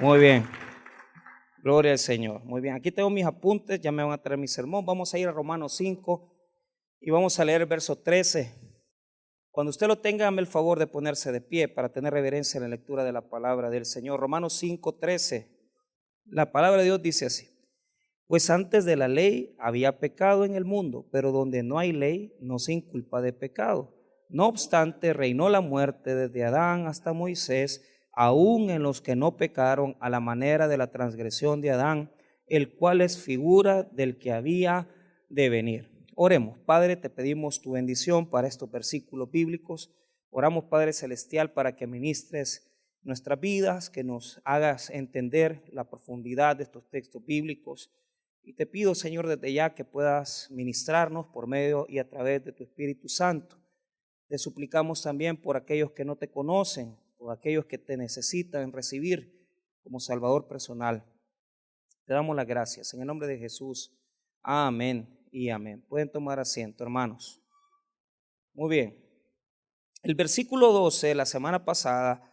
Muy bien, gloria al Señor. Muy bien, aquí tengo mis apuntes, ya me van a traer mi sermón. Vamos a ir a Romanos 5 y vamos a leer el verso 13. Cuando usted lo tenga, hágame el favor de ponerse de pie para tener reverencia en la lectura de la palabra del Señor. Romanos 5, 13. La palabra de Dios dice así: pues antes de la ley había pecado en el mundo, pero donde no hay ley no se inculpa de pecado. No obstante, reinó la muerte desde Adán hasta Moisés, aun en los que no pecaron, a la manera de la transgresión de Adán, el cual es figura del que había de venir. Oremos. Padre, te pedimos tu bendición para estos versículos bíblicos. Oramos, Padre Celestial, para que ministres nuestras vidas, que nos hagas entender la profundidad de estos textos bíblicos. Y te pido, Señor, desde ya que puedas ministrarnos por medio y a través de tu Espíritu Santo. Te suplicamos también por aquellos que no te conocen, por aquellos que te necesitan recibir como Salvador personal. Te damos las gracias. En el nombre de Jesús. Amén y amén. Pueden tomar asiento, hermanos. Muy bien. El versículo 12, la semana pasada,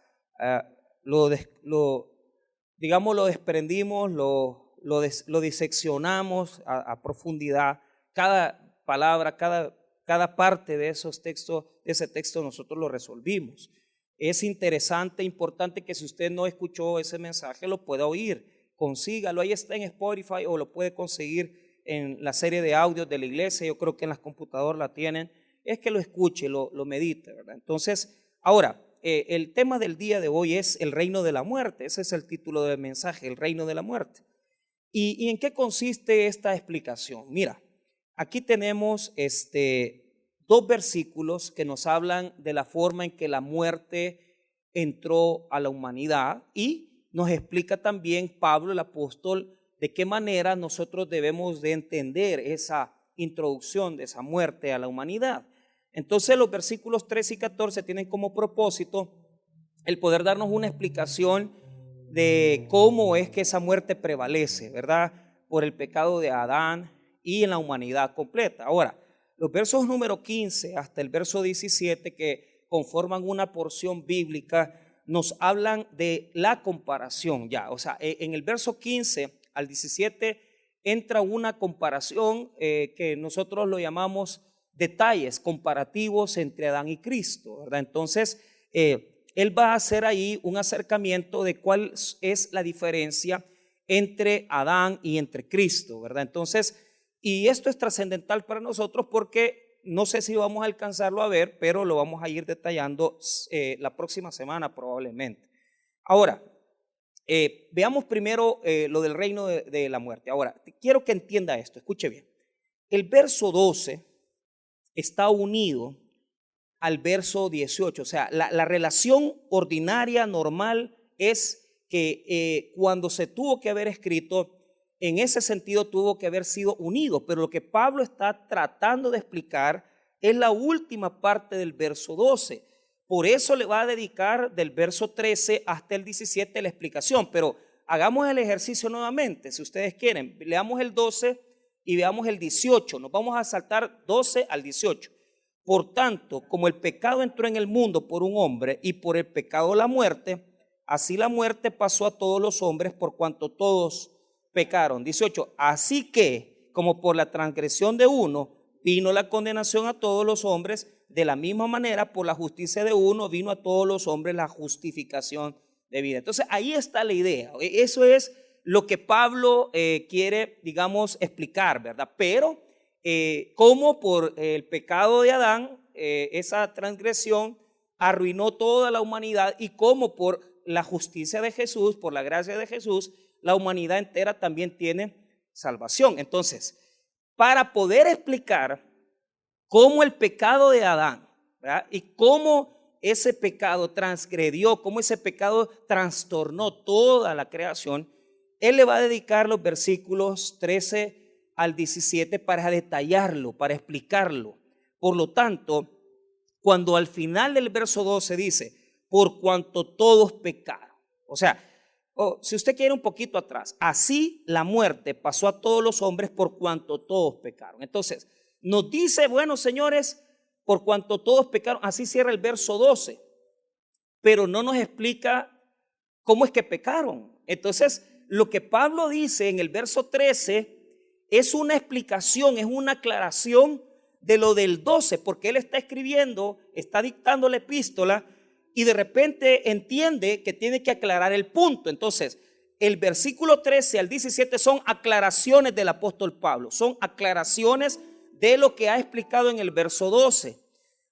lo desprendimos, lo diseccionamos a profundidad. Cada palabra, cada parte de esos textos, de ese texto nosotros lo resolvimos. Es interesante, importante que si usted no escuchó ese mensaje lo pueda oír, consígalo, ahí está en Spotify o lo puede conseguir en la serie de audios de la iglesia. Yo creo que en las computadoras la tienen. Es que lo escuche, lo medite, ¿verdad? Entonces, ahora, el tema del día de hoy es el reino de la muerte. Ese es el título del mensaje, el reino de la muerte. ¿Y en qué consiste esta explicación? Mira, aquí tenemos dos versículos que nos hablan de la forma en que la muerte entró a la humanidad, y nos explica también Pablo, el apóstol, de qué manera nosotros debemos de entender esa introducción de esa muerte a la humanidad. Entonces los versículos 13 y 14 tienen como propósito el poder darnos una explicación de cómo es que esa muerte prevalece, ¿verdad? Por el pecado de Adán y en la humanidad completa. Ahora, los versos número 15 hasta el verso 17, que conforman una porción bíblica, nos hablan de la comparación ya. O sea, en el verso 15 al 17 entra una comparación que nosotros lo llamamos detalles comparativos entre Adán y Cristo, ¿verdad? Entonces, él va a hacer ahí un acercamiento de cuál es la diferencia entre Adán y entre Cristo, ¿verdad? Entonces, y esto es trascendental para nosotros porque no sé si vamos a alcanzarlo a ver, pero lo vamos a ir detallando la próxima semana probablemente. Ahora, veamos primero lo del reino de la muerte. Ahora, quiero que entienda esto, escuche bien. El verso 12 está unido al verso 18, o sea, la relación ordinaria, normal, es que cuando se tuvo que haber escrito, en ese sentido tuvo que haber sido unido, pero lo que Pablo está tratando de explicar es la última parte del verso 12. Por eso le va a dedicar del verso 13 hasta el 17 la explicación, pero hagamos el ejercicio nuevamente, si ustedes quieren. Leamos el 12 y veamos el 18. Nos vamos a saltar 12 al 18. Por tanto, como el pecado entró en el mundo por un hombre y por el pecado la muerte, así la muerte pasó a todos los hombres por cuanto todos pecaron. 18. Así que, como por la transgresión de uno vino la condenación a todos los hombres, de la misma manera por la justicia de uno vino a todos los hombres la justificación de vida. Entonces ahí está la idea. Eso es lo que Pablo quiere, digamos, explicar, ¿verdad? Pero cómo por el pecado de Adán, esa transgresión arruinó toda la humanidad, y cómo por la justicia de Jesús, por la gracia de Jesús, la humanidad entera también tiene salvación. Entonces, para poder explicar cómo el pecado de Adán, ¿verdad?, y cómo ese pecado transgredió, cómo ese pecado trastornó toda la creación, él le va a dedicar los versículos 13 al 17 para detallarlo, para explicarlo. Por lo tanto, cuando al final del verso 12 dice, por cuanto todos pecaron, o sea, si usted quiere un poquito atrás, así la muerte pasó a todos los hombres por cuanto todos pecaron. Entonces, nos dice, bueno, señores, por cuanto todos pecaron, así cierra el verso 12, pero no nos explica ¿Cómo es que pecaron? Entonces, lo que Pablo dice en el verso 13 es una explicación, es una aclaración de lo del 12, porque él está escribiendo, está dictando la epístola y de repente entiende que tiene que aclarar el punto. Entonces, el versículo 13 al 17 son aclaraciones del apóstol Pablo, son aclaraciones de lo que ha explicado en el verso 12.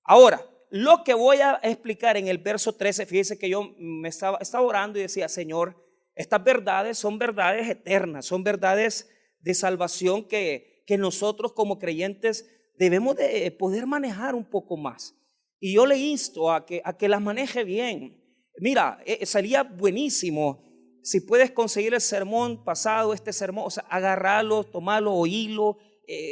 Ahora, lo que voy a explicar en el verso 13, fíjese que yo estaba orando y decía, Señor, estas verdades son verdades eternas, son verdades de salvación que nosotros como creyentes debemos de poder manejar un poco más. Y yo le insto a que las maneje bien. Mira, sería buenísimo si puedes conseguir el sermón pasado, este sermón, o sea, agarrarlo, tomarlo, oírlo,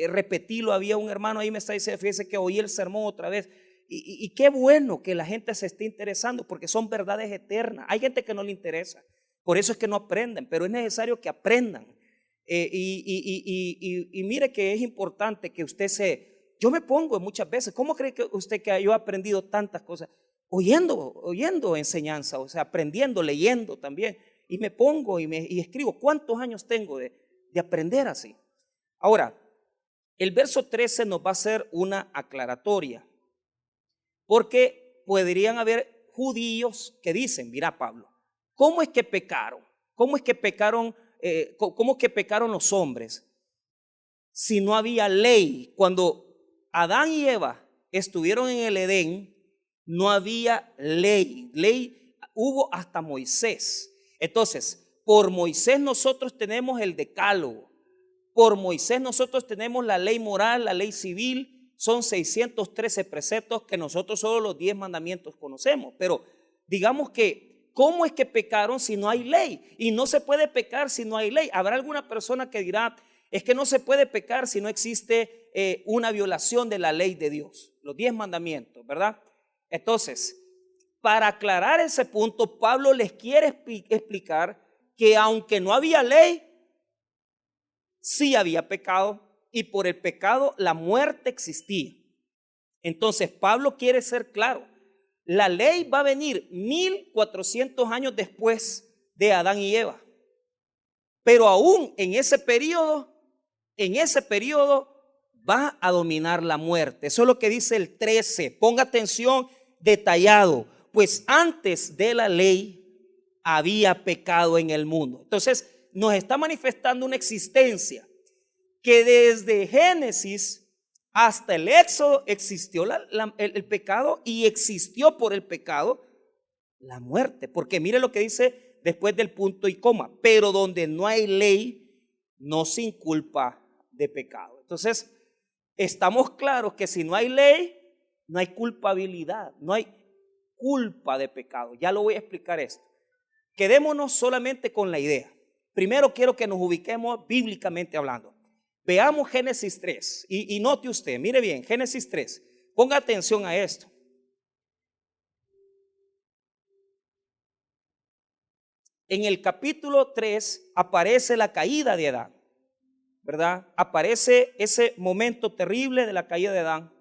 repetirlo. Había un hermano ahí me está diciendo, fíjese que oí el sermón otra vez. Y qué bueno que la gente se esté interesando, porque son verdades eternas. Hay gente que no le interesa, por eso es que no aprenden, pero es necesario que aprendan. Y mire que es importante que usted yo me pongo muchas veces, ¿cómo cree que usted que yo he aprendido tantas cosas? Oyendo enseñanza, o sea, aprendiendo, leyendo también. Y me pongo y escribo. ¿Cuántos años tengo de aprender así? Ahora, el verso 13 nos va a hacer una aclaratoria, porque podrían haber judíos que dicen, mira Pablo, ¿cómo es que pecaron? ¿Cómo es que pecaron? ¿Cómo que pecaron los hombres si no había ley? Cuando Adán y Eva estuvieron en el Edén, no había ley. Ley hubo hasta Moisés. Entonces, por Moisés nosotros tenemos el decálogo. Por Moisés nosotros tenemos la ley moral, la ley civil. Son 613 preceptos que nosotros solo los 10 mandamientos conocemos. Pero digamos que, ¿cómo es que pecaron si no hay ley? Y no se puede pecar si no hay ley. Habrá alguna persona que dirá, es que no se puede pecar si no existe una violación de la ley de Dios, los 10 mandamientos, ¿verdad? Entonces, para aclarar ese punto, Pablo les quiere explicar que aunque no había ley, sí había pecado, y por el pecado la muerte existía. Entonces, Pablo quiere ser claro, la ley va a venir 1400 años después de Adán y Eva, pero aún en ese periodo va a dominar la muerte. Eso es lo que dice el 13. Ponga atención, detallado. Pues antes de la ley había pecado en el mundo. Entonces nos está manifestando una existencia que desde Génesis hasta el Éxodo existió el pecado, y existió por el pecado la muerte. Porque mire lo que dice después del punto y coma. Pero donde no hay ley, no se inculpa de pecado. Entonces, estamos claros que si no hay ley, no hay culpabilidad, no hay culpa de pecado. Ya lo voy a explicar esto. Quedémonos solamente con la idea. Primero quiero que nos ubiquemos bíblicamente hablando. Veamos Génesis 3 y note usted, mire bien, Génesis 3. Ponga atención a esto. En el capítulo 3 aparece la caída de Adán, ¿verdad? Aparece ese momento terrible de la caída de Adán.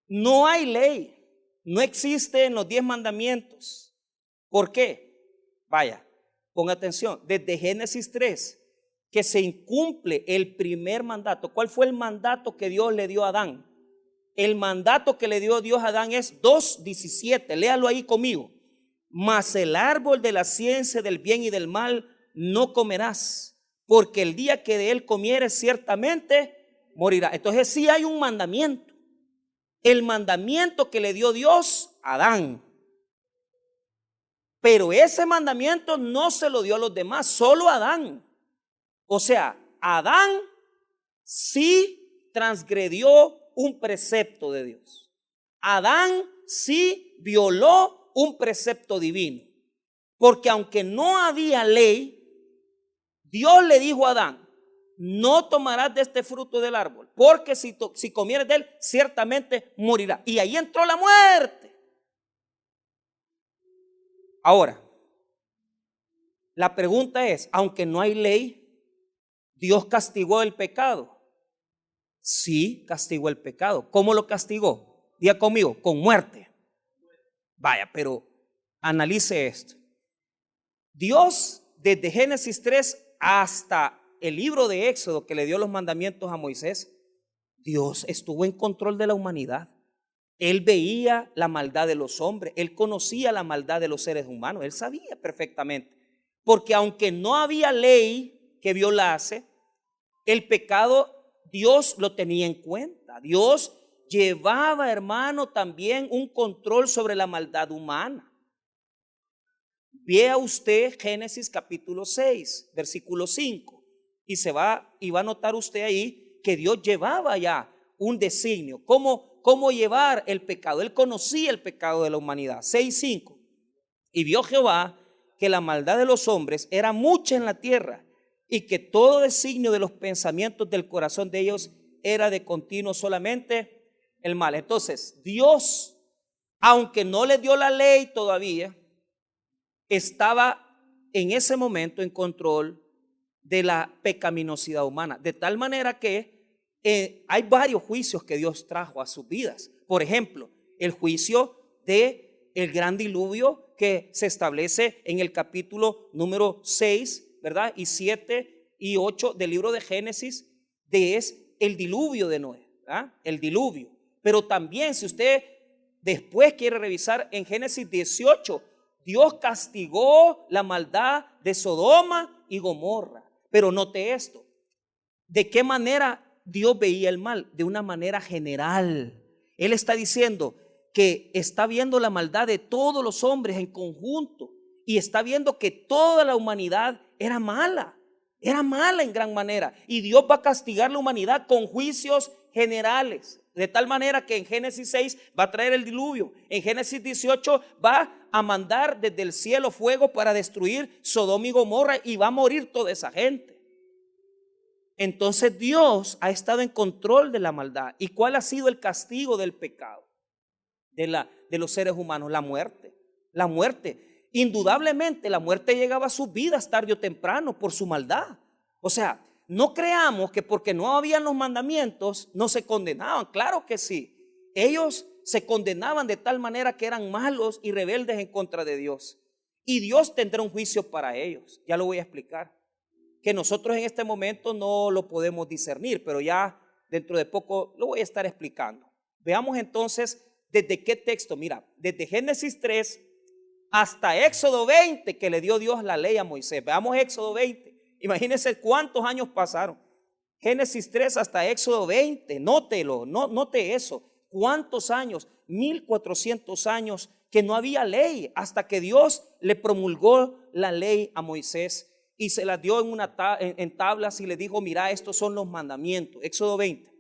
No hay ley, no existe en los 10 mandamientos. ¿Por qué? Vaya, ponga atención, desde Génesis 3, que se incumple el primer mandato. ¿Cuál fue el mandato que Dios le dio a Adán? El mandato que le dio Dios a Adán es 2:17, léalo ahí conmigo. Mas el árbol de la ciencia del bien y del mal no comerás, porque el día que de él comieres ciertamente morirás. Entonces sí hay un mandamiento, el mandamiento que le dio Dios a Adán. Pero ese mandamiento no se lo dio a los demás, solo a Adán. O sea, Adán sí transgredió un precepto de Dios. Adán sí violó un precepto divino. Porque aunque no había ley, Dios le dijo a Adán, no tomarás de este fruto del árbol, porque si comieres de él, ciertamente morirás. Y ahí entró la muerte. Ahora, la pregunta es, aunque no hay ley, ¿Dios castigó el pecado? Sí, castigó el pecado. ¿Cómo lo castigó? Diga conmigo, con muerte. Vaya, pero analice esto. Dios, desde Génesis 3 hasta el libro de Éxodo que le dio los mandamientos a Moisés, Dios estuvo en control de la humanidad. Él veía la maldad de los hombres, él conocía la maldad de los seres humanos, él sabía perfectamente. Porque aunque no había ley que violase, el pecado Dios lo tenía en cuenta. Dios llevaba, hermano, también un control sobre la maldad humana. Vea usted Génesis capítulo 6, versículo 5, y va a notar usted ahí que Dios llevaba ya un designio. ¿Cómo llevar el pecado? Él conocía el pecado de la humanidad. 6:5. Y vio Jehová que la maldad de los hombres era mucha en la tierra, y que todo designio de los pensamientos del corazón de ellos era de continuo solamente el mal. Entonces, Dios, aunque no le dio la ley todavía, estaba en ese momento en control de la pecaminosidad humana, de tal manera que hay varios juicios que Dios trajo a sus vidas. Por ejemplo, el juicio de el gran diluvio que se establece en el capítulo número 6, ¿verdad? Y 7 y 8 del libro de Génesis, es el diluvio de Noé, ¿verdad? El diluvio. Pero también, si usted después quiere revisar en Génesis 18, Dios castigó la maldad de Sodoma y Gomorra. Pero note esto, ¿de qué manera Dios veía el mal? De una manera general. Él está diciendo que está viendo la maldad de todos los hombres en conjunto, y está viendo que toda la humanidad era mala en gran manera, y Dios va a castigar la humanidad con juicios generales, de tal manera que en Génesis 6 va a traer el diluvio, en Génesis 18 va a mandar desde el cielo fuego para destruir Sodoma y Gomorra, y va a morir toda esa gente. Entonces Dios ha estado en control de la maldad. ¿Y cuál ha sido el castigo del pecado de los seres humanos? La muerte. La muerte. Indudablemente la muerte llegaba a sus vidas tarde o temprano por su maldad. O sea, no creamos que porque no habían los mandamientos no se condenaban. Claro que sí. Ellos se condenaban de tal manera que eran malos y rebeldes en contra de Dios. Y Dios tendrá un juicio para ellos. Ya lo voy a explicar. Que nosotros en este momento no lo podemos discernir, pero ya dentro de poco lo voy a estar explicando. Veamos entonces desde qué texto. Mira, desde Génesis 3 hasta Éxodo 20, que le dio Dios la ley a Moisés. Veamos Éxodo 20. Imagínense cuántos años pasaron. Génesis 3 hasta Éxodo 20. Nótelo, note eso. ¿Cuántos años? 1400 años que no había ley, hasta que Dios le promulgó la ley a Moisés y se las dio en tablas y le dijo: mira, estos son los mandamientos. Éxodo 20,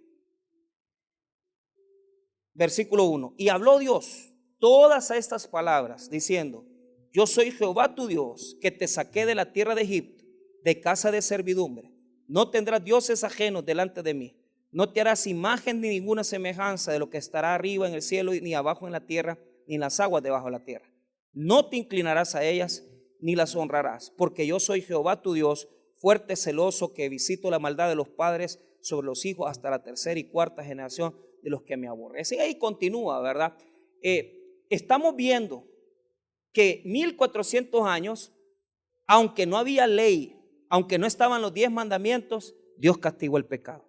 versículo 1. Y habló Dios todas estas palabras diciendo: yo soy Jehová tu Dios, que te saqué de la tierra de Egipto, de casa de servidumbre. No tendrás dioses ajenos delante de mí. No te harás imagen ni ninguna semejanza de lo que estará arriba en el cielo, ni abajo en la tierra, ni en las aguas debajo de la tierra. No te inclinarás a ellas, ni las honrarás, porque yo soy Jehová tu Dios, fuerte, celoso, que visito la maldad de los padres sobre los hijos hasta la tercera y cuarta generación de los que me aborrecen. Y ahí continúa, ¿verdad? Estamos viendo que 1400 años, aunque no había ley, aunque no estaban los 10 mandamientos, Dios castigó el pecado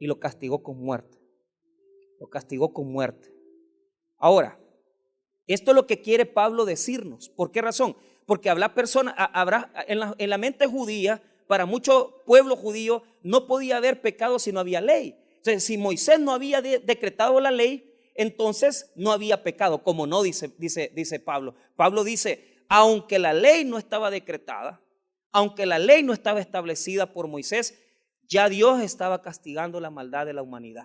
y lo castigó con muerte. Lo castigó con muerte. Ahora, esto es lo que quiere Pablo decirnos. ¿Por qué razón? Porque habrá en la mente judía, para mucho pueblo judío, no podía haber pecado si no había ley. Entonces, si Moisés no había decretado la ley, entonces no había pecado. Como no, dice Pablo. Pablo dice: aunque la ley no estaba decretada, aunque la ley no estaba establecida por Moisés, ya Dios estaba castigando la maldad de la humanidad.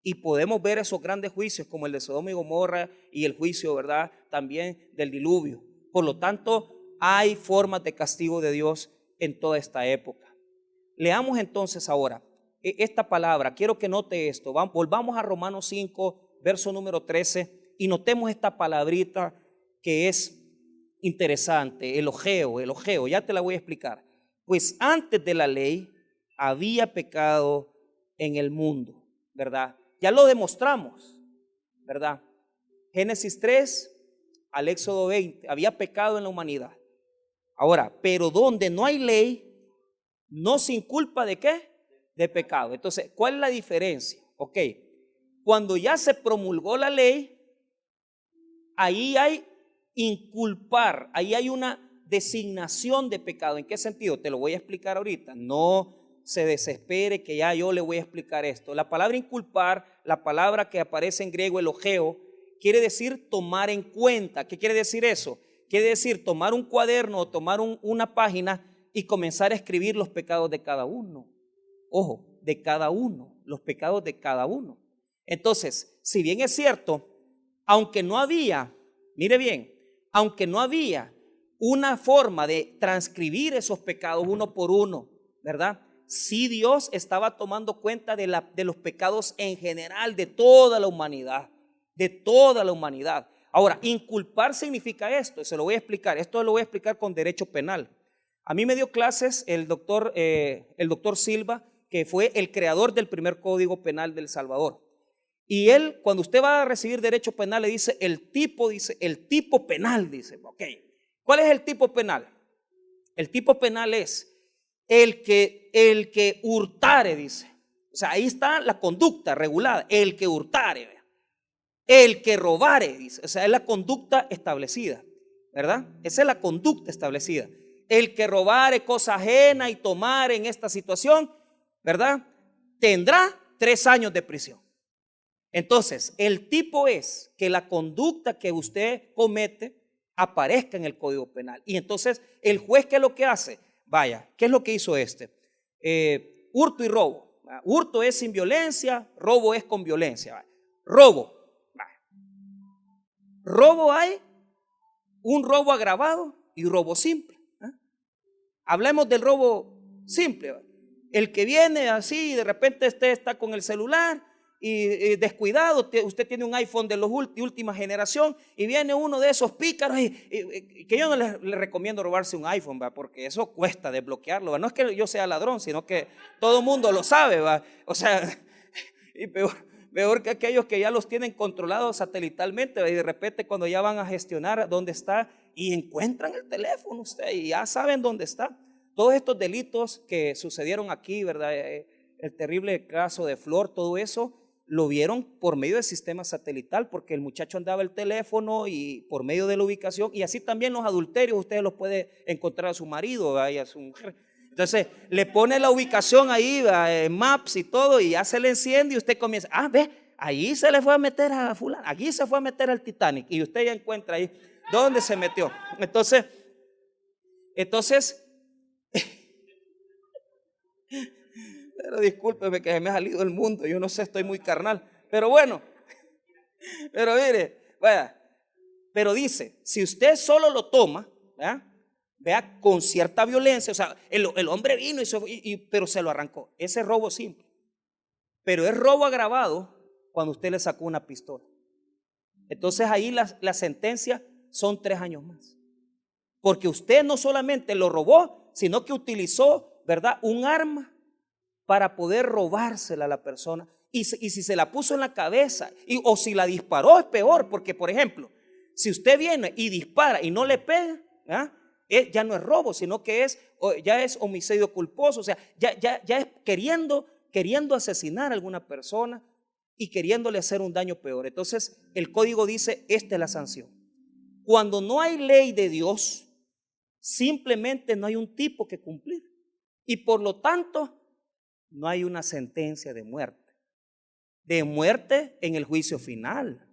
Y podemos ver esos grandes juicios como el de Sodoma y Gomorra y el juicio, ¿verdad?, también del diluvio. Por lo tanto, hay formas de castigo de Dios en toda esta época. Leamos entonces ahora esta palabra. Quiero que note esto. Volvamos a Romanos 5, verso número 13, y notemos esta palabrita que es interesante, elogeo, ya te la voy a explicar. Pues antes de la ley había pecado en el mundo, ¿verdad? Ya lo demostramos, ¿verdad? Génesis 3 al Éxodo 20, había pecado en la humanidad. Ahora, pero donde no hay ley, no se inculpa ¿de qué? De pecado. Entonces, ¿cuál es la diferencia? Ok, cuando ya se promulgó la ley, ahí hay inculpar, ahí hay una designación de pecado. ¿En qué sentido? Te lo voy a explicar ahorita. No se desespere que ya yo le voy a explicar esto. La palabra inculpar, la palabra que aparece en griego, elogeo, quiere decir tomar en cuenta. ¿Qué quiere decir eso? Quiere decir tomar un cuaderno o tomar una página y comenzar a escribir los pecados de cada uno. Ojo, de cada uno, los pecados de cada uno. Entonces, si bien es cierto, aunque no había, mire bien, aunque no había una forma de transcribir esos pecados uno por uno, ¿verdad? Sí, Dios estaba tomando cuenta de los pecados en general de toda la humanidad, de toda la humanidad. Ahora, inculpar significa esto, se lo voy a explicar, esto lo voy a explicar con derecho penal. A mí me dio clases el doctor Silva, que fue el creador del primer Código Penal de El Salvador. Y él, cuando usted va a recibir derecho penal, le dice el tipo penal, dice, ok, ¿cuál es el tipo penal? El tipo penal es el que hurtare, dice. O sea, ahí está la conducta regulada, el que hurtare, el que robare, dice. O sea, es la conducta establecida, ¿verdad? Esa es la conducta establecida. El que robare cosa ajena y tomare en esta situación, ¿verdad? Tendrá 3 años de prisión. Entonces, el tipo es que la conducta que usted comete aparezca en el Código Penal. Y entonces, el juez, ¿qué es lo que hace? Vaya, ¿qué es lo que hizo este? Hurto y robo. Hurto es sin violencia, robo es con violencia. Vaya. Robo. Vaya. Robo hay un robo agravado y robo simple. Hablemos del robo simple. Vaya. El que viene así y de repente usted está con el celular y descuidado, usted tiene un iPhone de los última generación y viene uno de esos pícaros que yo no le recomiendo robarse un iPhone, ¿va? Porque eso cuesta desbloquearlo, ¿va? No es que yo sea ladrón, sino que todo el mundo lo sabe, ¿va? O sea, y peor que aquellos que ya los tienen controlados satelitalmente, ¿va? Y de repente cuando ya van a gestionar dónde está y encuentran el teléfono usted y ya saben dónde está. Todos estos delitos que sucedieron aquí, ¿verdad? El terrible caso de Flor, todo eso lo vieron por medio del sistema satelital, porque el muchacho andaba el teléfono y por medio de la ubicación, y así también los adulterios, usted los puede encontrar a su marido, ¿verdad? Y a su mujer. Entonces le pone la ubicación ahí, ¿verdad? Maps y todo, y ya se le enciende y usted comienza, ve, ahí se le fue a meter a fulano, aquí se fue a meter al Titanic, y usted ya encuentra ahí dónde se metió. Entonces pero discúlpeme que me ha salido el mundo, yo no sé, estoy muy carnal, pero bueno, pero mire, vaya, pero dice, si usted solo lo toma, vea, con cierta violencia, o sea, el hombre vino pero se lo arrancó, ese es robo simple, pero es robo agravado cuando usted le sacó una pistola. Entonces ahí la sentencia son 3 años más, porque usted no solamente lo robó, sino que utilizó, ¿verdad?, un arma para poder robársela a la persona. Y si se la puso en la cabeza o si la disparó es peor, porque por ejemplo, si usted viene y dispara y no le pega, ya no es robo, sino que ya es homicidio culposo, o sea, ya es queriendo asesinar a alguna persona y queriéndole hacer un daño peor. Entonces el código dice, esta es la sanción. Cuando no hay ley de Dios, simplemente no hay un tipo que cumplir y por lo tanto no hay una sentencia de muerte en el juicio final.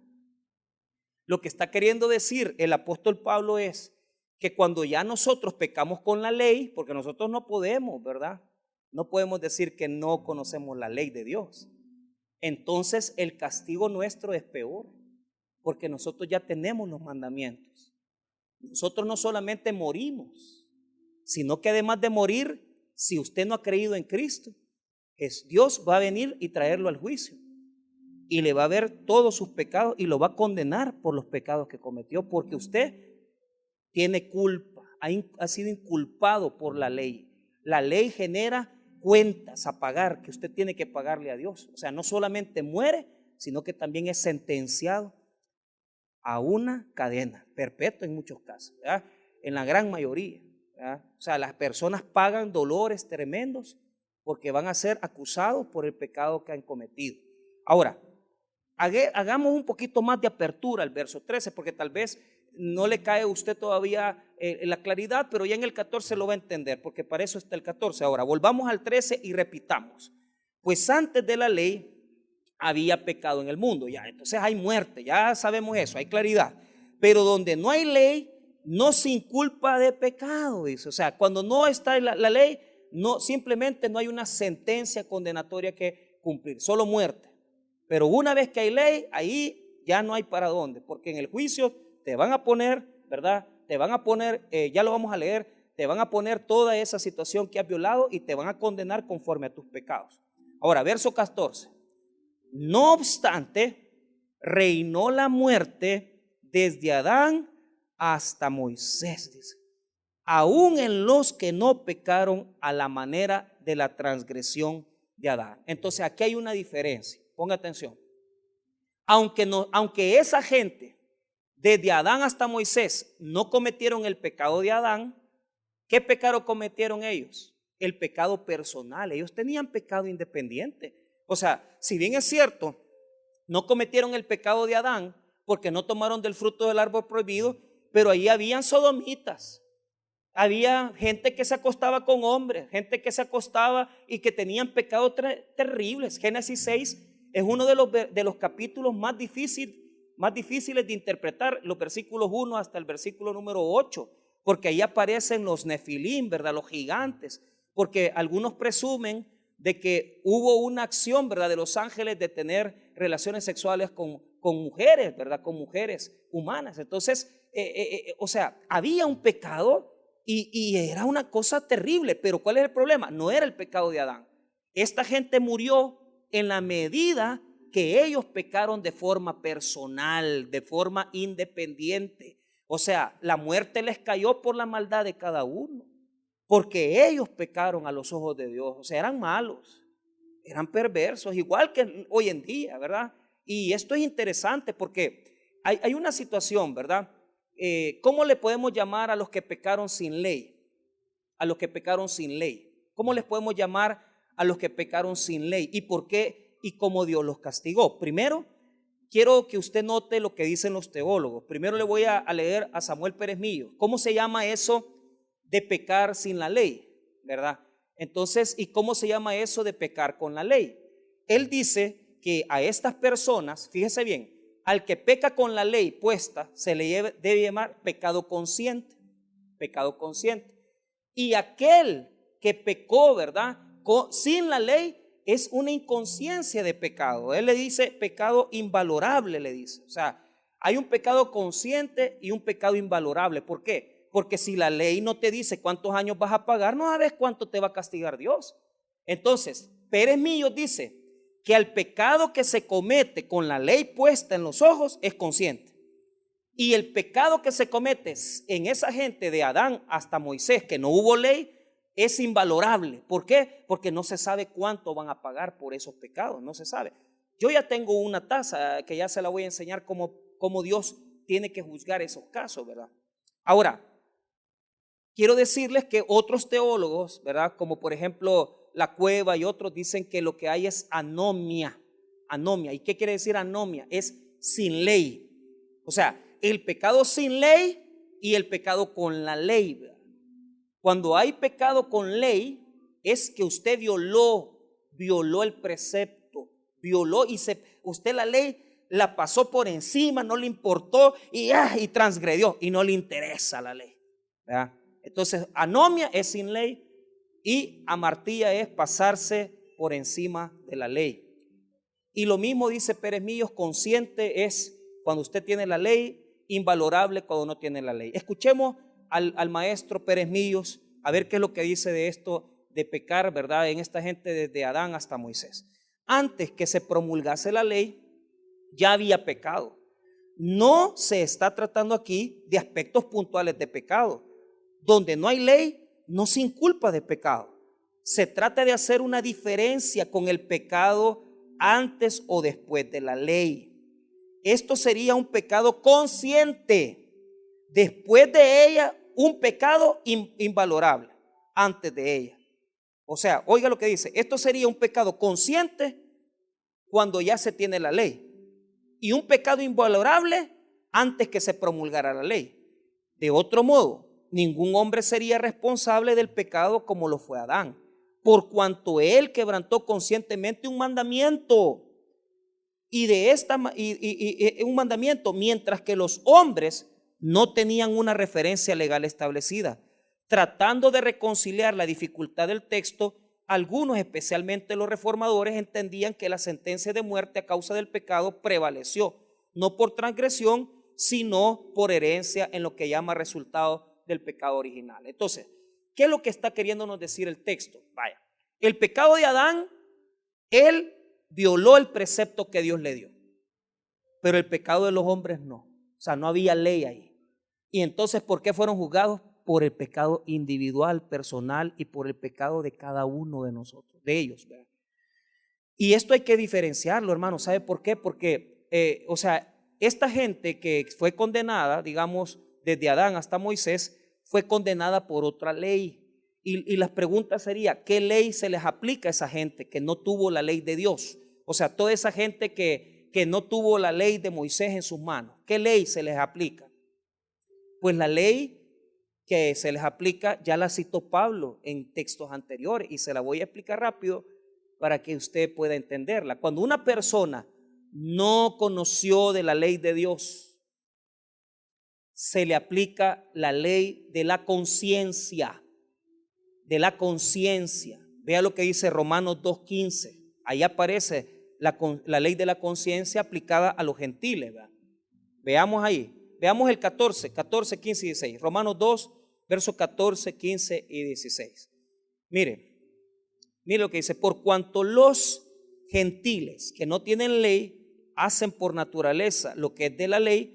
Lo que está queriendo decir el apóstol Pablo es que cuando ya nosotros pecamos con la ley, porque nosotros no podemos, ¿verdad? No podemos decir que no conocemos la ley de Dios. Entonces el castigo nuestro es peor, porque nosotros ya tenemos los mandamientos. Nosotros no solamente morimos, sino que además de morir, si usted no ha creído en Cristo, Dios va a venir y traerlo al juicio y le va a ver todos sus pecados y lo va a condenar por los pecados que cometió, porque usted tiene culpa, ha sido inculpado por la ley. La ley genera cuentas a pagar que usted tiene que pagarle a Dios. O sea, no solamente muere, sino que también es sentenciado a una cadena perpetua en muchos casos, ¿verdad? En la gran mayoría, ¿verdad? O sea, las personas pagan dolores tremendos porque van a ser acusados por el pecado que han cometido. Ahora, hagamos un poquito más de apertura al verso 13, porque tal vez no le cae a usted todavía la claridad, pero ya en el 14 lo va a entender, porque para eso está el 14. Ahora, volvamos al 13 y repitamos. Pues antes de la ley había pecado en el mundo, ya, entonces hay muerte, ya sabemos eso, hay claridad. Pero donde no hay ley, no se inculpa de pecado, dice. O sea, cuando no está la ley, no, simplemente no hay una sentencia condenatoria que cumplir, solo muerte. Pero una vez que hay ley, ahí ya no hay para dónde, porque en el juicio te van a poner, ¿verdad? Te van a poner, ya lo vamos a leer, te van a poner toda esa situación que has violado y te van a condenar conforme a tus pecados. Ahora, verso 14. No obstante, reinó la muerte desde Adán hasta Moisés, dice, aún en los que no pecaron a la manera de la transgresión de Adán. Entonces aquí hay una diferencia, ponga atención. Aunque esa gente desde Adán hasta Moisés no cometieron el pecado de Adán, ¿qué pecado cometieron ellos? El pecado personal. Ellos tenían pecado independiente. O sea, si bien es cierto, no cometieron el pecado de Adán porque no tomaron del fruto del árbol prohibido, pero ahí habían sodomitas, había gente que se acostaba con hombres, gente que se acostaba y que tenían pecados terribles. Génesis 6 es uno de los capítulos más difíciles de interpretar, los versículos 1 hasta el versículo número 8, porque ahí aparecen los nefilim, ¿verdad? Los gigantes, porque algunos presumen de que hubo una acción, ¿verdad?, de los ángeles de tener relaciones sexuales con mujeres, ¿verdad?, con mujeres humanas. Entonces, o sea, había un pecado y era una cosa terrible, pero ¿cuál es el problema? No era el pecado de Adán. Esta gente murió en la medida que ellos pecaron de forma personal, de forma independiente. O sea, la muerte les cayó por la maldad de cada uno, porque ellos pecaron a los ojos de Dios. O sea, eran malos, eran perversos, igual que hoy en día, ¿verdad? Y esto es interesante porque hay una situación, ¿verdad? ¿Cómo le podemos llamar a los que pecaron sin ley? A los que pecaron sin ley. ¿Cómo les podemos llamar a los que pecaron sin ley? ¿Y por qué? ¿Y cómo Dios los castigó? Primero, quiero que usted note lo que dicen los teólogos. Primero le voy a leer a Samuel Pérez Millo. ¿Cómo se llama eso de pecar sin la ley? ¿Verdad? Entonces, ¿y cómo se llama eso de pecar con la ley? Él dice que a estas personas, fíjese bien, al que peca con la ley puesta se le debe llamar pecado consciente, pecado consciente. Y aquel que pecó, ¿verdad?, sin la ley es una inconsciencia de pecado. Él le dice pecado invalorable, le dice. O sea, hay un pecado consciente y un pecado invalorable. ¿Por qué? Porque si la ley no te dice cuántos años vas a pagar, no sabes cuánto te va a castigar Dios. Entonces, Pérez Millo dice que al pecado que se comete con la ley puesta en los ojos es consciente. Y el pecado que se comete en esa gente de Adán hasta Moisés, que no hubo ley, es invalorable. ¿Por qué? Porque no se sabe cuánto van a pagar por esos pecados, no se sabe. Yo ya tengo una tasa que ya se la voy a enseñar cómo Dios tiene que juzgar esos casos, ¿verdad? Ahora, quiero decirles que otros teólogos, ¿verdad?, como por ejemplo La Cueva y otros, dicen que lo que hay es anomia. Anomia. ¿Y qué quiere decir anomia? Es sin ley. O sea, el pecado sin ley y el pecado con la ley, ¿verdad? Cuando hay pecado con ley, es que usted violó el precepto, violó y usted la ley la pasó por encima, no le importó y transgredió y no le interesa la ley, ¿verdad? Entonces, anomia es sin ley y amartía es pasarse por encima de la ley. Y lo mismo dice Pérez Millos, consciente es cuando usted tiene la ley, invalorable cuando no tiene la ley. Escuchemos al maestro Pérez Millos a ver qué es lo que dice de esto de pecar, ¿verdad?, en esta gente desde Adán hasta Moisés. Antes que se promulgase la ley, ya había pecado. No se está tratando aquí de aspectos puntuales de pecado. Donde no hay ley, no se inculpa de pecado. Se trata de hacer una diferencia con el pecado antes o después de la ley. Esto sería un pecado consciente. Después de ella, un pecado invalorable antes de ella. O sea, oiga lo que dice, esto sería un pecado consciente cuando ya se tiene la ley y un pecado invalorable antes que se promulgara la ley. De otro modo, ningún hombre sería responsable del pecado como lo fue Adán, por cuanto él quebrantó conscientemente un mandamiento un mandamiento, mientras que los hombres no tenían una referencia legal establecida. Tratando de reconciliar la dificultad del texto, algunos, especialmente los reformadores, entendían que la sentencia de muerte a causa del pecado prevaleció, no por transgresión, sino por herencia en lo que llama resultado del pecado original. Entonces, ¿qué es lo que está queriéndonos decir el texto? Vaya, el pecado de Adán, él violó el precepto que Dios le dio, pero el pecado de los hombres no. O sea, no había ley ahí. Y entonces, ¿por qué fueron juzgados? Por el pecado individual, personal y por el pecado de cada uno de nosotros, de ellos, ¿verdad? Y esto hay que diferenciarlo, hermano. ¿Sabe por qué? Porque, esta gente que fue condenada, digamos, desde Adán hasta Moisés, fue condenada por otra ley. Y la pregunta sería, ¿qué ley se les aplica a esa gente que no tuvo la ley de Dios? O sea, toda esa gente que no tuvo la ley de Moisés en sus manos, ¿qué ley se les aplica? Pues la ley que se les aplica ya la citó Pablo en textos anteriores y se la voy a explicar rápido para que usted pueda entenderla. Cuando una persona no conoció de la ley de Dios, se le aplica la ley de la conciencia. De la conciencia. Vea lo que dice Romanos 2:15. Ahí aparece la ley de la conciencia aplicada a los gentiles, ¿verdad? Veamos ahí. Veamos el 14, 15 y 16. Romanos 2, versos 14, 15 y 16. Mire lo que dice. Por cuanto los gentiles que no tienen ley hacen por naturaleza lo que es de la ley,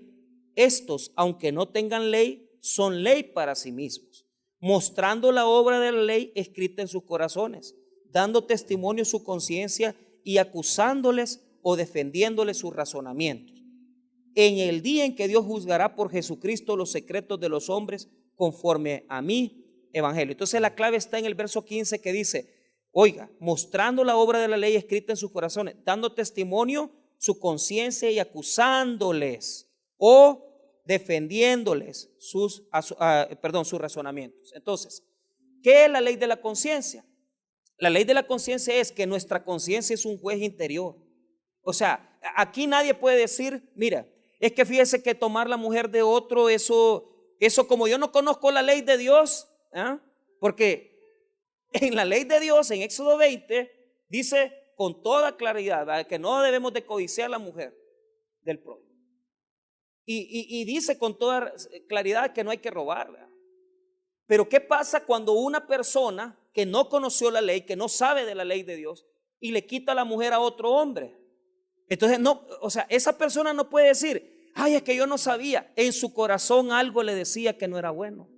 estos, aunque no tengan ley, son ley para sí mismos, mostrando la obra de la ley escrita en sus corazones, dando testimonio su conciencia y acusándoles o defendiéndoles sus razonamientos. En el día en que Dios juzgará por Jesucristo los secretos de los hombres conforme a mi evangelio. Entonces la clave está en el verso 15 que dice, oiga, mostrando la obra de la ley escrita en sus corazones, dando testimonio su conciencia y acusándoles o defendiéndoles sus razonamientos. Entonces, ¿qué es la ley de la conciencia? La ley de la conciencia es que nuestra conciencia es un juez interior. O sea, aquí nadie puede decir, mira, es que fíjese que tomar la mujer de otro, eso como yo no conozco la ley de Dios, porque en la ley de Dios, en Éxodo 20, dice con toda claridad, ¿verdad?, que no debemos de codiciar a la mujer del prójimo. Y dice con toda claridad que no hay que robar, ¿verdad? Pero ¿qué pasa cuando una persona que no conoció la ley, que no sabe de la ley de Dios y le quita la mujer a otro hombre? Entonces no, o sea, esa persona no puede decir, ay, es que yo no sabía. En su corazón algo le decía que no era bueno,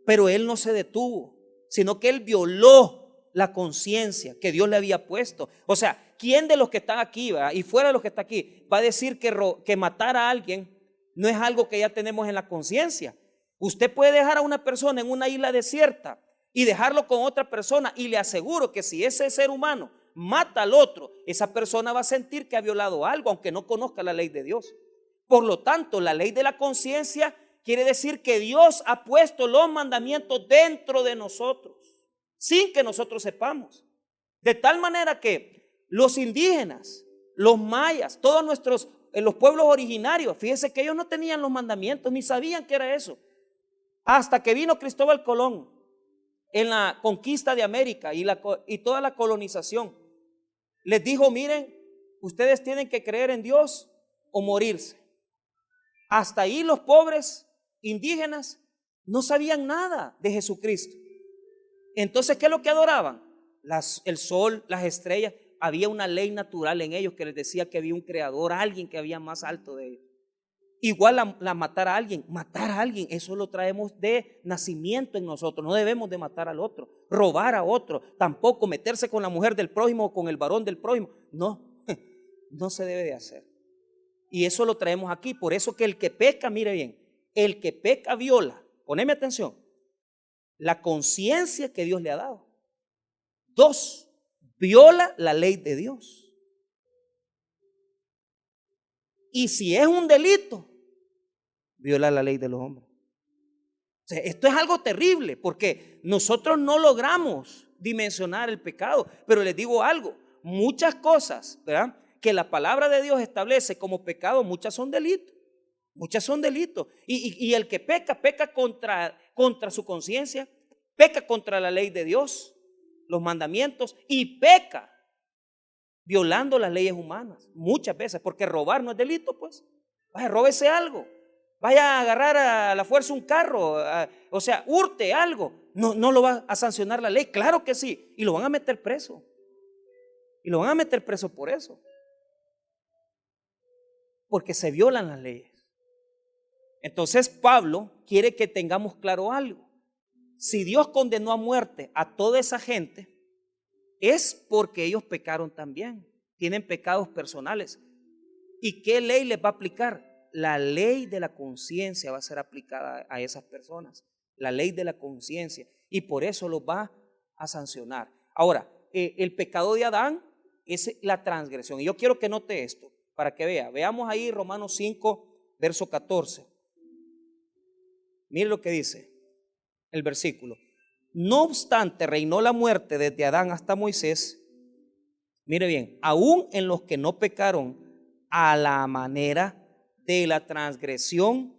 pero él no se detuvo, sino que él violó la conciencia que Dios le había puesto. O sea, ¿quién de los que están aquí, ¿verdad?, y fuera de los que están aquí, va a decir que matar a alguien no es algo que ya tenemos en la conciencia? Usted puede dejar a una persona en una isla desierta y dejarlo con otra persona, y le aseguro que si ese ser humano mata al otro, esa persona va a sentir que ha violado algo, aunque no conozca la ley de Dios. Por lo tanto, la ley de la conciencia quiere decir que Dios ha puesto los mandamientos dentro de nosotros, sin que nosotros sepamos. De tal manera que los indígenas, los mayas, todos los pueblos originarios, fíjense que ellos no tenían los mandamientos, ni sabían qué era eso. Hasta que vino Cristóbal Colón en la conquista de América y toda la colonización, les dijo, miren, ustedes tienen que creer en Dios o morirse. Hasta ahí los pobres indígenas no sabían nada de Jesucristo. Entonces, ¿qué es lo que adoraban? El sol, las estrellas. Había una ley natural en ellos que les decía que había un creador, alguien que había más alto de ellos. Igual la matar a alguien, eso lo traemos de nacimiento en nosotros. No debemos de matar al otro, robar a otro, tampoco meterse con la mujer del prójimo o con el varón del prójimo. No, no se debe de hacer. Y eso lo traemos aquí. Por eso que el que peca, mire bien, el que peca viola poneme atención, la conciencia que Dios le ha dado. 2, viola la ley de Dios. Y si es un delito, viola la ley de los hombres. O sea, esto es algo terrible porque nosotros no logramos dimensionar el pecado. Pero les digo algo, muchas cosas, ¿verdad?, que la palabra de Dios establece como pecado, muchas son delitos. Muchas son delitos. Y el que peca, peca contra su conciencia, peca contra la ley de Dios, los mandamientos, y peca violando las leyes humanas. Muchas veces, porque robar no es delito, pues. Vaya, róbese algo. Vaya a agarrar a la fuerza un carro, o sea, hurte algo. No lo va a sancionar la ley. Claro que sí. Y lo van a meter preso. Y lo van a meter preso por eso. Porque se violan las leyes. Entonces Pablo quiere que tengamos claro algo. Si Dios condenó a muerte a toda esa gente, es porque ellos pecaron también. Tienen pecados personales. ¿Y qué ley les va a aplicar? La ley de la conciencia va a ser aplicada a esas personas. La ley de la conciencia. Y por eso los va a sancionar. Ahora, el pecado de Adán es la transgresión. Y yo quiero que note esto para que vea. Veamos ahí Romanos 5, verso 14. Mire lo que dice el versículo. No obstante, reinó la muerte desde Adán hasta Moisés. Mire bien, aún en los que no pecaron a la manera de la transgresión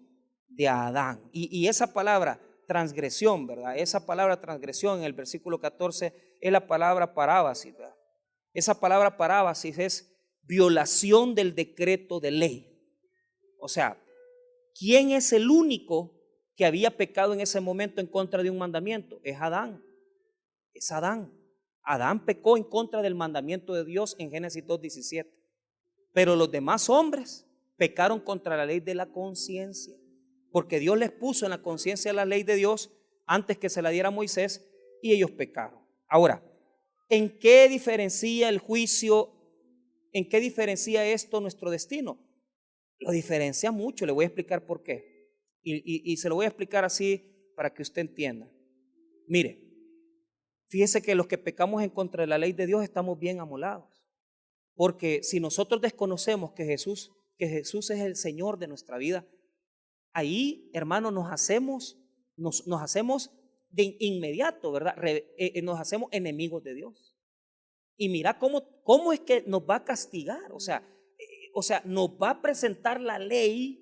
de Adán. Y esa palabra transgresión, ¿verdad? Esa palabra transgresión en el versículo 14 es la palabra parábasis, ¿verdad? Esa palabra parábasis es violación del decreto de ley. O sea, ¿quién es el único que había pecado en ese momento en contra de un mandamiento? Es Adán. Es Adán. Adán pecó en contra del mandamiento de Dios en Génesis 2:17. Pero los demás hombres pecaron contra la ley de la conciencia, porque Dios les puso en la conciencia la ley de Dios antes que se la diera a Moisés, y ellos pecaron. Ahora, ¿en qué diferencia el juicio? ¿En qué diferencia esto nuestro destino? Lo diferencia mucho. Le voy a explicar por qué. Y se lo voy a explicar así para que usted entienda. Mire, fíjese que los que pecamos en contra de la ley de Dios estamos bien amolados. Porque si nosotros desconocemos que Jesús es el Señor de nuestra vida, ahí, hermano, nos hacemos de inmediato, ¿verdad? Nos hacemos enemigos de Dios. Y mira cómo es que nos va a castigar. O sea, nos va a presentar la ley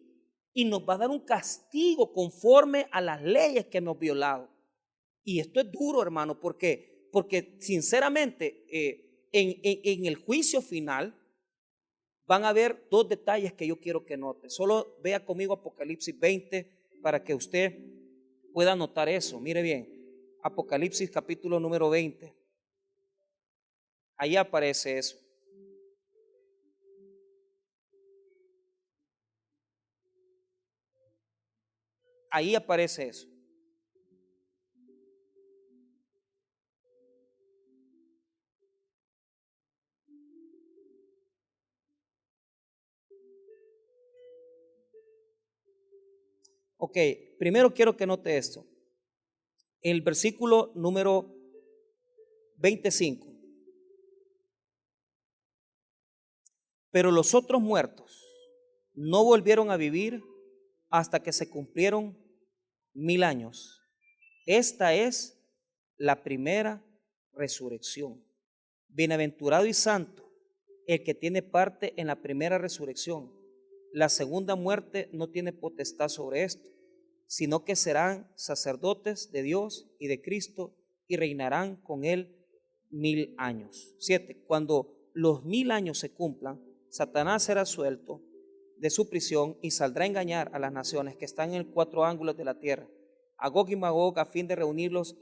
y nos va a dar un castigo conforme a las leyes que hemos violado. Y esto es duro, hermano, porque sinceramente en el juicio final van a haber 2 detalles que yo quiero que note. Solo vea conmigo Apocalipsis 20 para que usted pueda notar eso. Mire bien, Apocalipsis capítulo número 20. Ahí aparece eso. Ahí aparece eso. Ok, primero quiero que note esto. El versículo número 25. Pero los otros muertos no volvieron a vivir hasta que se cumplieron 1000 años. Esta es la primera resurrección. Bienaventurado y santo el que tiene parte en la primera resurrección. La segunda muerte no tiene potestad sobre esto, sino que serán sacerdotes de Dios y de Cristo y reinarán con él 1000 años. 7. Cuando los 1000 años se cumplan, Satanás será suelto de su prisión y saldrá a engañar a las naciones que están en los 4 ángulos de la tierra, a Gog y Magog, a fin de reunirlos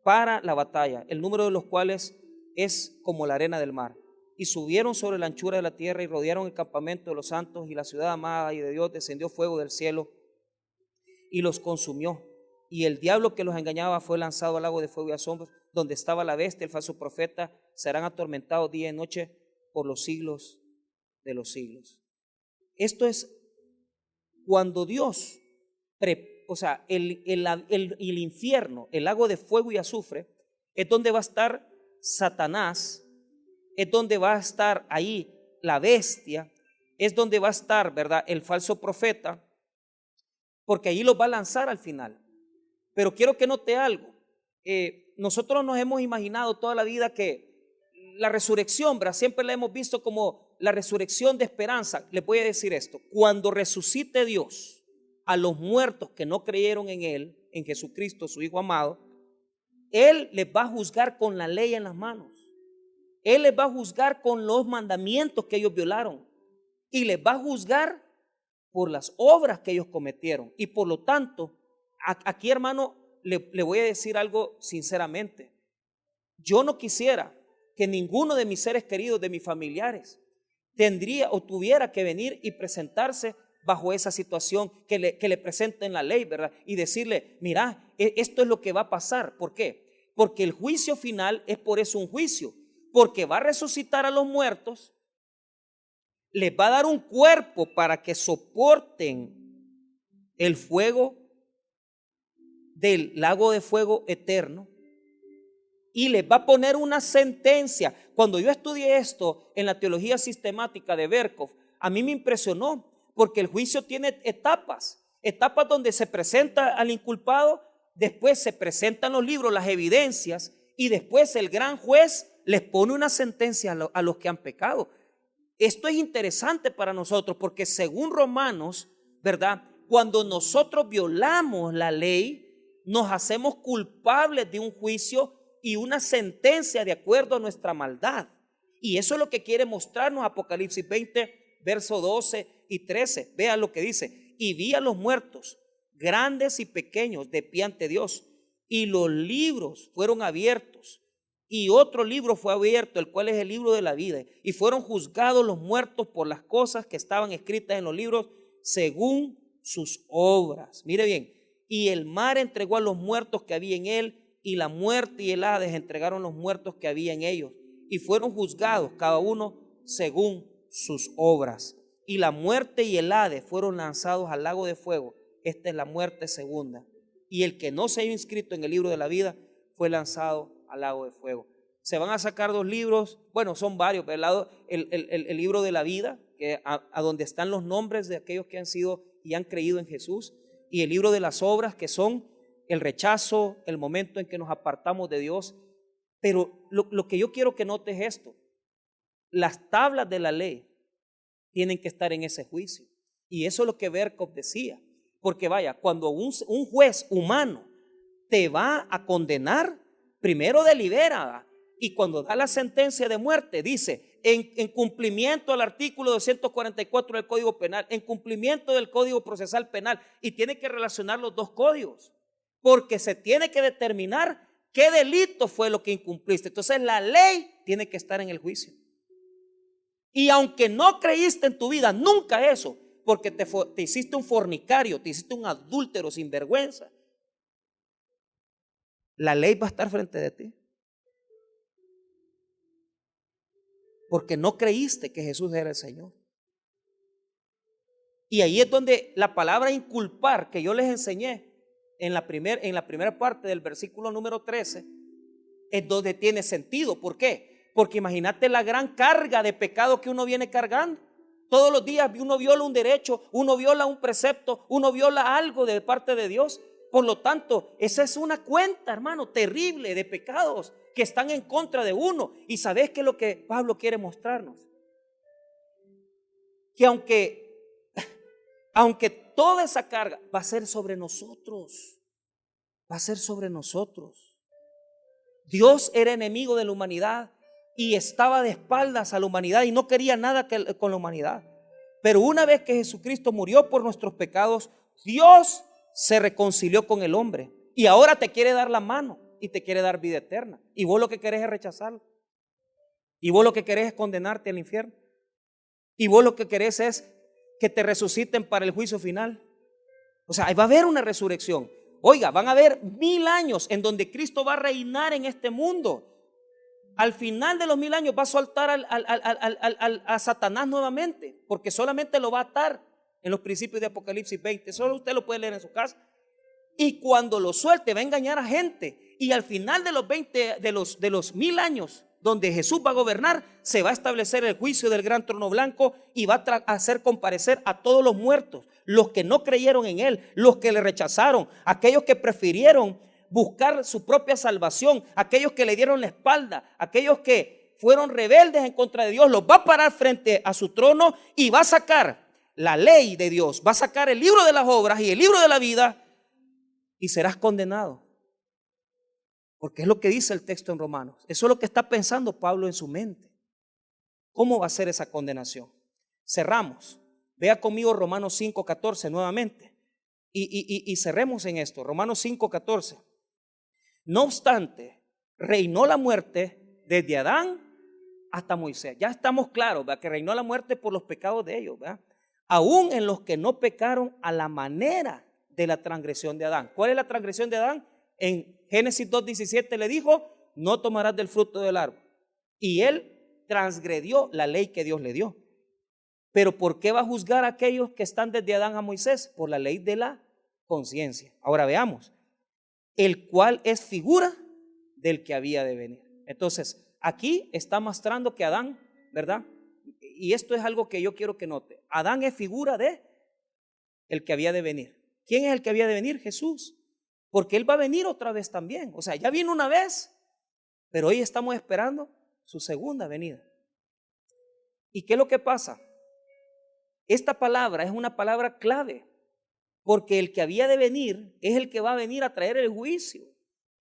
para la batalla, el número de los cuales es como la arena del mar. Y subieron sobre la anchura de la tierra y rodearon el campamento de los santos, y la ciudad amada y de Dios. Descendió fuego del cielo y los consumió. Y el diablo que los engañaba fue lanzado al lago de fuego y asombros, donde estaba la bestia, el falso profeta. Serán atormentados día y noche por los siglos de los siglos. Esto es cuando Dios o sea, el infierno, el lago de fuego y azufre, es donde va a estar Satanás, es donde va a estar ahí la bestia, es donde va a estar, ¿verdad?, el falso profeta, porque ahí los va a lanzar al final. Pero quiero que note algo. Nosotros nos hemos imaginado toda la vida que la resurrección, ¿verdad?, siempre la hemos visto como la resurrección de esperanza. Les voy a decir esto: cuando resucite Dios a los muertos que no creyeron en Él, en Jesucristo, su Hijo amado, Él les va a juzgar con la ley en las manos. Él les va a juzgar con los mandamientos que ellos violaron y les va a juzgar por las obras que ellos cometieron. Y por lo tanto, aquí, hermano, le voy a decir algo sinceramente. Yo no quisiera que ninguno de mis seres queridos, de mis familiares, tendría o tuviera que venir y presentarse bajo esa situación que le presenten la ley, ¿verdad? Y decirle: mira, esto es lo que va a pasar. ¿Por qué? Porque el juicio final es por eso un juicio, porque va a resucitar a los muertos, les va a dar un cuerpo para que soporten el fuego del lago de fuego eterno, y les va a poner una sentencia. Cuando yo estudié esto en la teología sistemática de Berkov, a mí me impresionó, porque el juicio tiene etapas donde se presenta al inculpado, después se presentan los libros, las evidencias, y después el gran juez les pone una sentencia a los que han pecado. Esto es interesante para nosotros, porque según Romanos, ¿verdad?, cuando nosotros violamos la ley, nos hacemos culpables de un juicio y una sentencia de acuerdo a nuestra maldad. Y eso es lo que quiere mostrarnos Apocalipsis 20, verso 12 y 13. Vean lo que dice: y vi a los muertos, grandes y pequeños, de pie ante Dios, y los libros fueron abiertos, y otro libro fue abierto, el cual es el libro de la vida, y fueron juzgados los muertos por las cosas que estaban escritas en los libros según sus obras. Mire bien: y el mar entregó a los muertos que había en él, y la muerte y el Hades entregaron los muertos que había en ellos, y fueron juzgados cada uno según sus obras. Y la muerte y el Hades fueron lanzados al lago de fuego. Esta es la muerte segunda. Y el que no se haya inscrito en el libro de la vida fue lanzado al lago de fuego. Se van a sacar dos libros, bueno, son varios, pero el libro de la vida, que a donde están los nombres de aquellos que han sido y han creído en Jesús, y el libro de las obras, que son el rechazo, el momento en que nos apartamos de Dios. Pero lo que yo quiero que notes es esto: las tablas de la ley tienen que estar en ese juicio. Y eso es lo que Berkov decía. Porque vaya, cuando un juez humano te va a condenar, primero delibera, y cuando da la sentencia de muerte dice: en cumplimiento al artículo 244 del Código Penal, en cumplimiento del Código Procesal Penal, y tiene que relacionar los dos códigos, porque se tiene que determinar qué delito fue lo que incumpliste. Entonces la ley tiene que estar en el juicio. Y aunque no creíste en tu vida nunca eso, porque te hiciste un fornicario, te hiciste un adúltero sin vergüenza, la ley va a estar frente de ti, porque no creíste que Jesús era el Señor. Y ahí es donde la palabra inculpar, que yo les enseñé en la primera parte del versículo número 13, es donde tiene sentido. ¿Por qué? Porque imagínate la gran carga de pecado que uno viene cargando. Todos los días uno viola un derecho, uno viola un precepto, uno viola algo de parte de Dios. Por lo tanto, esa es una cuenta, hermano, terrible de pecados que están en contra de uno. Y ¿sabes qué es lo que Pablo quiere mostrarnos? Que aunque toda esa carga va a ser sobre nosotros, va a ser sobre nosotros. Dios era enemigo de la humanidad y estaba de espaldas a la humanidad y no quería nada con la humanidad. Pero una vez que Jesucristo murió por nuestros pecados, Dios se reconcilió con el hombre y ahora te quiere dar la mano y te quiere dar vida eterna. Y vos lo que querés es rechazarlo. Y vos lo que querés es condenarte al infierno. Y vos lo que querés es que te resuciten para el juicio final. O sea, va a haber una resurrección. Oiga, van a haber 1000 años en donde Cristo va a reinar en este mundo. Al final de los 1000 años va a soltar a Satanás nuevamente, porque solamente lo va a atar en los principios de Apocalipsis 20. Solo usted lo puede leer en su casa. Y cuando lo suelte va a engañar a gente. Y al final de los 20, de los 1000 años donde Jesús va a gobernar, se va a establecer el juicio del gran trono blanco y va a hacer comparecer a todos los muertos, los que no creyeron en Él, los que le rechazaron, aquellos que prefirieron buscar su propia salvación, aquellos que le dieron la espalda, aquellos que fueron rebeldes en contra de Dios. Los va a parar frente a su trono y va a sacar la ley de Dios, va a sacar el libro de las obras y el libro de la vida, y serás condenado. Porque es lo que dice el texto en Romanos. Eso es lo que está pensando Pablo en su mente. ¿Cómo va a ser esa condenación? Cerramos. Vea conmigo Romanos 5:14 nuevamente. Y cerremos en esto. Romanos 5:14. No obstante, reinó la muerte desde Adán hasta Moisés. Ya estamos claros, ¿verdad? Que reinó la muerte por los pecados de ellos, ¿verdad? Aún en los que no pecaron a la manera de la transgresión de Adán. ¿Cuál es la transgresión de Adán? En Génesis 2:17 le dijo: no tomarás del fruto del árbol. Y él transgredió la ley que Dios le dio. Pero ¿por qué va a juzgar a aquellos que están desde Adán a Moisés? Por la ley de la conciencia. Ahora veamos, el cual es figura del que había de venir. Entonces, aquí está mostrando que Adán, ¿verdad? Y esto es algo que yo quiero que note. Adán es figura de el que había de venir. ¿Quién es el que había de venir? Jesús. Porque Él va a venir otra vez también. O sea, ya vino una vez, pero hoy estamos esperando su segunda venida. ¿Y qué es lo que pasa? Esta palabra es una palabra clave, porque el que había de venir es el que va a venir a traer el juicio.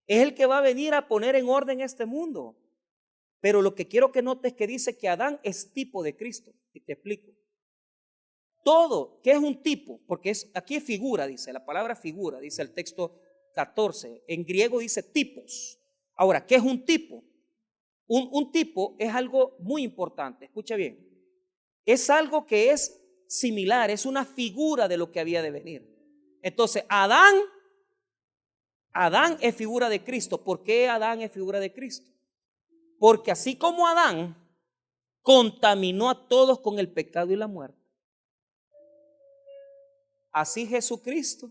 Es el que va a venir a poner en orden este mundo. Pero lo que quiero que notes es que dice que Adán es tipo de Cristo. Y te explico. Todo, ¿qué es un tipo? Porque aquí es figura, dice, la palabra figura, dice el texto 14. En griego dice tipos. Ahora, ¿qué es un tipo? Un tipo es algo muy importante, escucha bien. Es algo que es similar, es una figura de lo que había de venir. Entonces, Adán es figura de Cristo. ¿Por qué Adán es figura de Cristo? Porque así como Adán contaminó a todos con el pecado y la muerte, así Jesucristo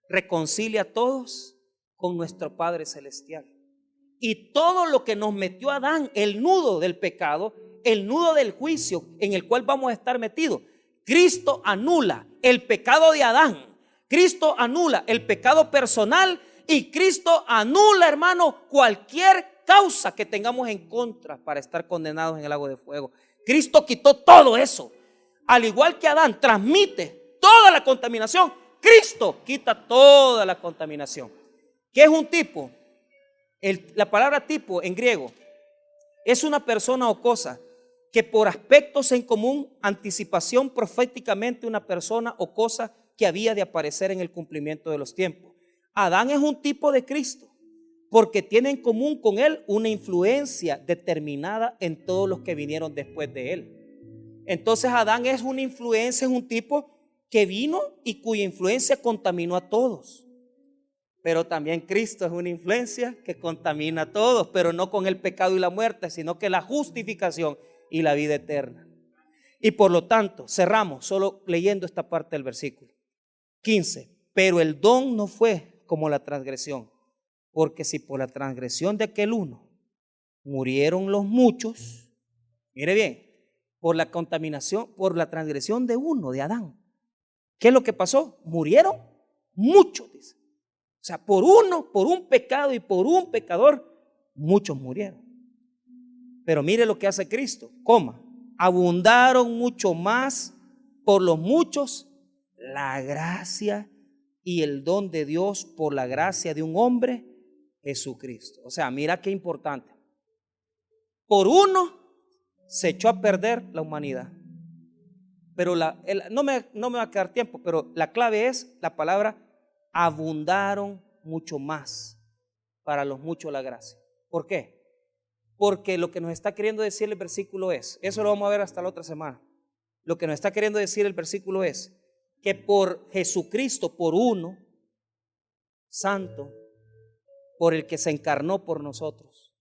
reconcilia a todos con nuestro Padre Celestial. Y todo lo que nos metió a Adán, el nudo del pecado, el nudo del juicio en el cual vamos a estar metidos, Cristo anula el pecado de Adán. Cristo anula el pecado personal y Cristo anula, hermano, cualquier causa que tengamos en contra para estar condenados en el lago de fuego. Cristo quitó todo eso. Al igual que Adán transmite toda la contaminación, Cristo quita toda la contaminación. ¿Qué es un tipo? La palabra tipo en griego es una persona o cosa que por aspectos en común, anticipación proféticamente una persona o cosa que había de aparecer en el cumplimiento de los tiempos. Adán es un tipo de Cristo porque tiene en común con él una influencia determinada en todos los que vinieron después de él. Entonces Adán es una influencia, es un tipo que vino y cuya influencia contaminó a todos. Pero también Cristo es una influencia que contamina a todos, pero no con el pecado y la muerte, sino que la justificación y la vida eterna. Y por lo tanto, cerramos solo leyendo esta parte del versículo 15. Pero el don no fue como la transgresión, porque si por la transgresión de aquel uno murieron los muchos, mire bien, por la contaminación, por la transgresión de uno, de Adán, ¿qué es lo que pasó? Murieron muchos, dice. O sea, por un pecado y por un pecador, muchos murieron. Pero mire lo que hace Cristo, abundaron mucho más por los muchos la gracia y el don de Dios por la gracia de un hombre, Jesucristo. O sea, mira qué importante. Por uno se echó a perder la humanidad. Pero no me va a quedar tiempo, pero la clave es la palabra abundaron mucho más para los muchos la gracia. ¿Por qué? Porque lo que nos está queriendo decir el versículo es, eso lo vamos a ver hasta la otra semana. Lo que nos está queriendo decir el versículo es que por Jesucristo, por uno santo, por el que se encarnó por nosotros,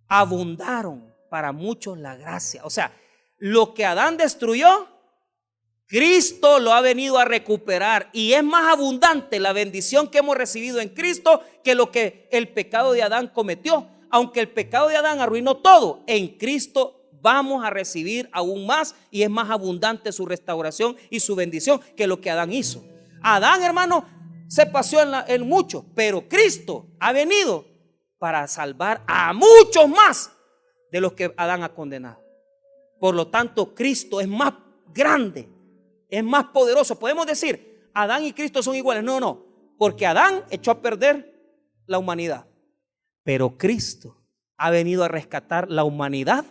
abundaron para muchos la gracia. O sea, lo que Adán destruyó, Cristo lo ha venido a recuperar y es más abundante la bendición que hemos recibido en Cristo que lo que el pecado de Adán cometió. Aunque el pecado de Adán arruinó todo, en Cristo vamos a recibir aún más y es más abundante su restauración y su bendición que lo que Adán hizo. Adán, hermano, se paseó en mucho, pero Cristo ha venido para salvar a muchos más de los que Adán ha condenado. Por lo tanto, Cristo es más grande, es más poderoso. Podemos decir, Adán y Cristo son iguales. No, no, porque Adán echó a perder la humanidad, pero Cristo ha venido a rescatar la humanidad,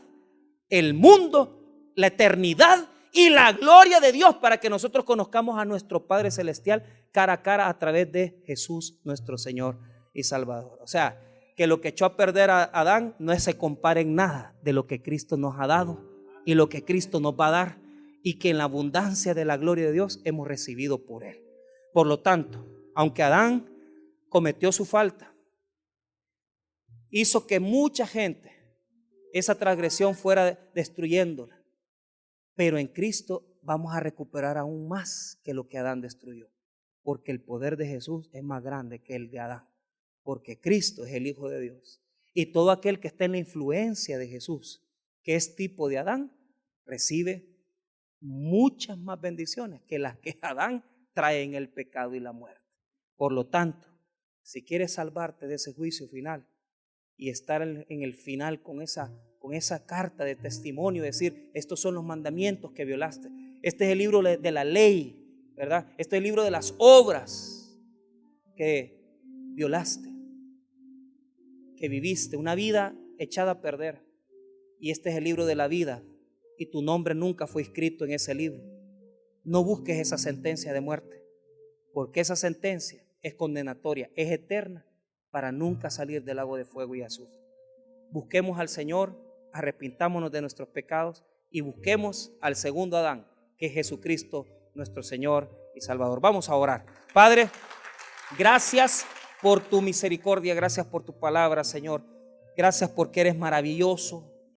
el mundo, la eternidad y la gloria de Dios para que nosotros conozcamos a nuestro Padre Celestial cara a cara a través de Jesús nuestro Señor y Salvador. O sea, que lo que echó a perder a Adán no se compara en nada de lo que Cristo nos ha dado y lo que Cristo nos va a dar, y que en la abundancia de la gloria de Dios hemos recibido por Él. Por lo tanto, aunque Adán cometió su falta, hizo que mucha gente esa transgresión fuera destruyéndola, pero en Cristo vamos a recuperar aún más que lo que Adán destruyó, porque el poder de Jesús es más grande que el de Adán, porque Cristo es el Hijo de Dios, y todo aquel que está en la influencia de Jesús, que es tipo de Adán, recibe muchas más bendiciones que las que Adán trae en el pecado y la muerte. Por lo tanto, si quieres salvarte de ese juicio final y estar en el final con esa carta de testimonio, decir, estos son los mandamientos que violaste, este es el libro de la ley, ¿verdad? Este es el libro de las obras que violaste, que viviste una vida echada a perder, y este es el libro de la vida y tu nombre nunca fue escrito en ese libro. No busques esa sentencia de muerte, porque esa sentencia es condenatoria, es eterna, para nunca salir del lago de fuego y azufre. Busquemos al Señor, arrepintámonos de nuestros pecados y busquemos al segundo Adán, que es Jesucristo, nuestro Señor y Salvador. Vamos a orar. Padre, gracias por tu misericordia, gracias por tu palabra, Señor. Gracias porque eres maravilloso,